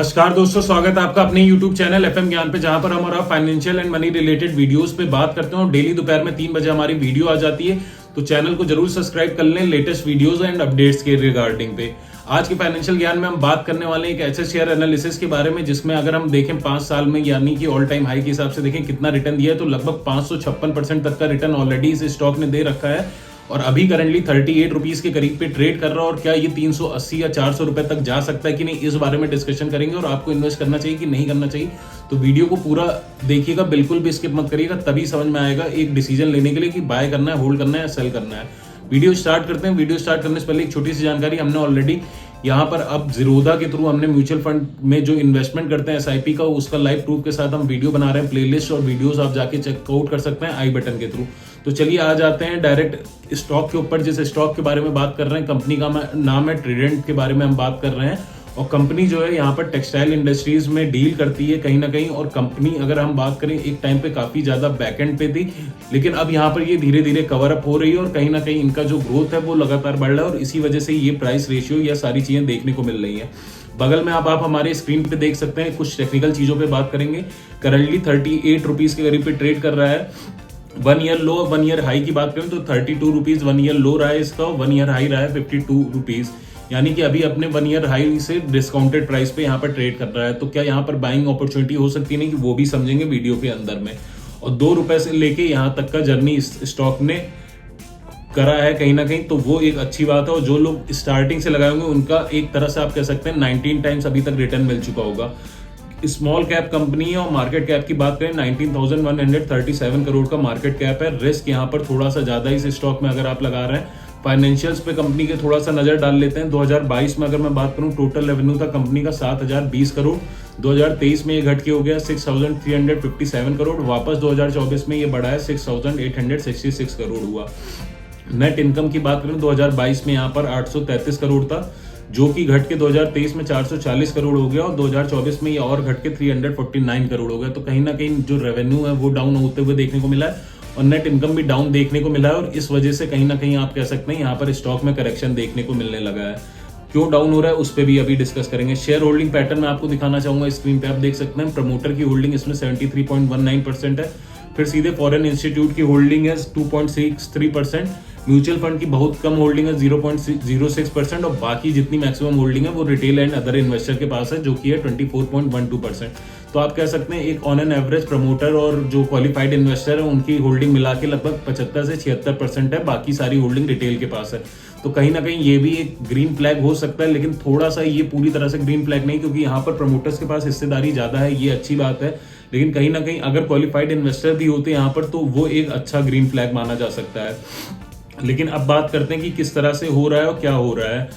नमस्कार दोस्तों, स्वागत है आपका अपने YouTube चैनल FM ज्ञान पे, जहां पर हमारा financial and money related videos पे बात करते हैं और डेली दोपहर में 3 बजे हमारी वीडियो आ जाती है। तो चैनल को जरूर सब्सक्राइब कर लें लेटेस्ट वीडियोस एंड अपडेट्स के रिगार्डिंग पे। आज के फाइनेंशियल ज्ञान में हम बात करने वाले हैं एक ऐसे शेयर एनालिसिस के बारे में जिसमें अगर हम देखें 5 साल में यानी कि ऑल टाइम हाई के हिसाब से देखें कितना रिटर्न दिया है, तो लगभग 556% तक का रिटर्न ऑलरेडी इस स्टॉक ने दे रखा है और अभी करंटली 38 रुपीज के करीब पे ट्रेड कर रहा है। और क्या ये 380 या 400 रुपए तक जा सकता है कि नहीं, इस बारे में डिस्कशन करेंगे और आपको इन्वेस्ट करना चाहिए कि नहीं करना चाहिए। तो वीडियो को पूरा देखिएगा, बिल्कुल भी स्किप मत करिएगा, तभी समझ में आएगा एक डिसीजन लेने के लिए कि बाय करना है, होल्ड करना है या सेल करना है। वीडियो स्टार्ट करते हैं। वीडियो स्टार्ट करने से पहले एक छोटी सी जानकारी, हमने ऑलरेडी यहाँ पर अब जीरोधा के थ्रू हमने म्यूचुअल फंड में जो इन्वेस्टमेंट करते हैं SIP का, उसका लाइव प्रूफ के साथ हम वीडियो बना रहे हैं। प्लेलिस्ट और वीडियोस आप जाके चेकआउट कर सकते हैं आई बटन के थ्रू। तो चलिए आ जाते हैं डायरेक्ट स्टॉक के ऊपर। जिस स्टॉक के बारे में बात कर रहे हैं, कंपनी का नाम है ट्राइडेंट के बारे में हम बात कर रहे हैं। और कंपनी जो है यहाँ पर टेक्सटाइल इंडस्ट्रीज में डील करती है कहीं ना कहीं। और कंपनी अगर हम बात करें, एक टाइम पे काफी ज्यादा बैकएंड पे थी, लेकिन अब यहाँ पर ये धीरे धीरे कवर अप हो रही है और कहीं ना कहीं इनका जो ग्रोथ है वो लगातार बढ़ रहा है और इसी वजह से ये प्राइस रेशियो या सारी चीजें देखने को मिल रही है। बगल में आप हमारे स्क्रीन पे देख सकते हैं, कुछ टेक्निकल चीजों पे बात करेंगे। करंटली 38 रुपीज के करीब पे ट्रेड कर रहा है। 1 ईयर लो 1 ईयर हाई की बात करें तो 32 रुपीज 1 ईयर लो रहा है इसका, 1 ईयर हाई रहा है 52 रुपीज, यानी कि अभी अपने 1 ईयर हाई से डिस्काउंटेड प्राइस पे यहाँ पर ट्रेड कर रहा है। तो क्या यहाँ पर बाइंग अपॉर्चुनिटी हो सकती नहीं, कि वो भी समझेंगे वीडियो के अंदर में। और 2 रुपए से लेके यहाँ तक का जर्नी इस स्टॉक ने करा है कहीं ना कहीं, तो वो एक अच्छी बात है। और जो लोग स्टार्टिंग से लगाए होंगे उनका एक तरह से आप कह सकते हैं 19 टाइम्स अभी तक रिटर्न मिल चुका होगा। स्मॉल कैप कंपनी है और मार्केट कैप की बात करें 19,137 करोड़ का मार्केट कैप है। रिस्क यहाँ पर थोड़ा सा ज्यादा इस स्टॉक में अगर आप लगा रहे हैं। फाइनेंशियल्स पे कंपनी के थोड़ा सा नजर डाल लेते हैं। 2022 में अगर मैं बात करूं, टोटल रेवेन्यू था कंपनी का 7,020 करोड़। 2023 में ये घट के हो गया 6,357 करोड़। वापस 2024 में ये बढ़ा है 6,866 करोड़ हुआ। नेट इनकम की बात करें 2022 में यहाँ पर 833 करोड़ था, जो कि घट के 2023 में 440 करोड़ हो गया और 2024 में ये और घट के 349 करोड़ हो गया। तो कहीं ना कहीं जो रेवेन्यू है वो डाउन होते हुए देखने को मिला है और नेट इनकम भी डाउन देखने को मिला है। और इस वजह से कहीं ना कहीं आप कह सकते हैं यहाँ पर स्टॉक में करेक्शन देखने को मिलने लगा है। क्यों डाउन हो रहा है उस पर भी अभी डिस्कस करेंगे। शेयर होल्डिंग पैटर्न मैं आपको दिखाना चाहूंगा, स्क्रीन पे आप देख सकते हैं। प्रमोटर की होल्डिंग इसमें 73.19% है। फिर सीधे फॉरेन इंस्टीट्यूट की होल्डिंग है 2.63%। म्यूचुअल फंड की बहुत कम होल्डिंग है 0.06% और बाकी जितनी मैक्सिमम होल्डिंग है वो रिटेल एंड अदर इन्वेस्टर के पास है, जो कि है 24.12%। तो आप कह सकते हैं एक ऑन एन एवरेज प्रमोटर और जो क्वालिफाइड इन्वेस्टर है उनकी होल्डिंग मिला के लगभग 75 से 76% है, बाकी सारी होल्डिंग रिटेल के पास है। तो कहीं ना कहीं ये भी एक ग्रीन फ्लैग हो सकता है, लेकिन थोड़ा सा ये पूरी तरह से ग्रीन फ्लैग नहीं, क्योंकि यहाँ पर प्रमोटर्स के पास हिस्सेदारी ज्यादा है, ये अच्छी बात है। लेकिन कहीं ना कहीं अगर क्वालिफाइड इन्वेस्टर भी होते यहाँ पर तो वो एक अच्छा ग्रीन फ्लैग माना जा सकता है। लेकिन अब बात करते हैं कि किस तरह से हो रहा है और क्या हो रहा है।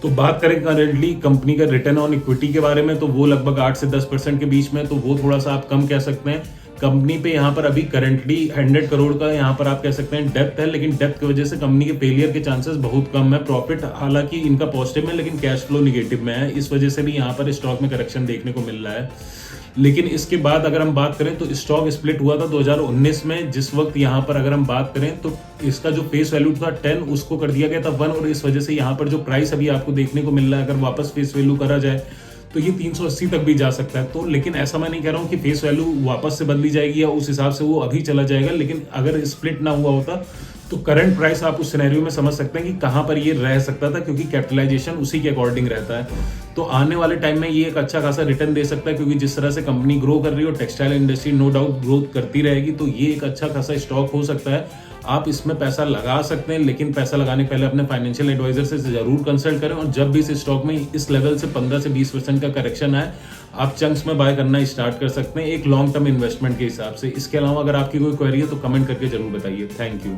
तो बात करें करंटली कंपनी का रिटर्न ऑन इक्विटी के बारे में, तो वो लगभग 8 से 10% के बीच में, तो वो थोड़ा सा आप कम कह सकते हैं। कंपनी पे यहाँ पर अभी करंटली 100 करोड़ का यहाँ पर आप कह सकते हैं डेप्थ है, लेकिन डेप्थ की वजह से कंपनी के फेलियर के चांसेस बहुत कम है। प्रॉफिट हालांकि इनका पॉजिटिव में, लेकिन कैश फ्लो निगेटिव में है, इस वजह से भी यहाँ पर स्टॉक में करेक्शन देखने को मिल रहा है। लेकिन इसके बाद अगर हम बात करें तो स्टॉक स्प्लिट हुआ था 2019 में, जिस वक्त यहाँ पर अगर हम बात करें तो इसका जो फेस वैल्यू था 10 उसको कर दिया गया था 1, और इस वजह से यहाँ पर जो प्राइस अभी आपको देखने को मिल रहा है, अगर वापस फेस वैल्यू करा जाए तो ये 380 तक भी जा सकता है। तो लेकिन ऐसा मैं नहीं कह रहा हूँ कि फेस वैल्यू वापस से बदली जाएगी या उस हिसाब से वो अभी चला जाएगा, लेकिन अगर स्प्लिट ना हुआ होता तो करंट प्राइस आप उस सिनेरियो में समझ सकते हैं कि कहां पर ये रह सकता था, क्योंकि कैपिटलाइजेशन उसी के अकॉर्डिंग रहता है। तो आने वाले टाइम में ये एक अच्छा खासा रिटर्न दे सकता है, क्योंकि जिस तरह से कंपनी ग्रो कर रही है और textile industry no doubt growth करती रहेगी, तो ये एक अच्छा खासा स्टॉक हो सकता है। आप इसमें पैसा लगा सकते हैं, लेकिन पैसा लगाने के पहले अपने फाइनेंशियल एडवाइजर से जरूर कंसल्ट करें। और जब भी इस स्टॉक में इस लेवल से 15 से 20% का करेक्शन आए, आप चंक्स में बाय करना स्टार्ट कर सकते हैं एक लॉन्ग टर्म इन्वेस्टमेंट के हिसाब से। इसके अलावा अगर आपकी कोई क्वेरी है तो कमेंट करके जरूर बताइए। Thank you.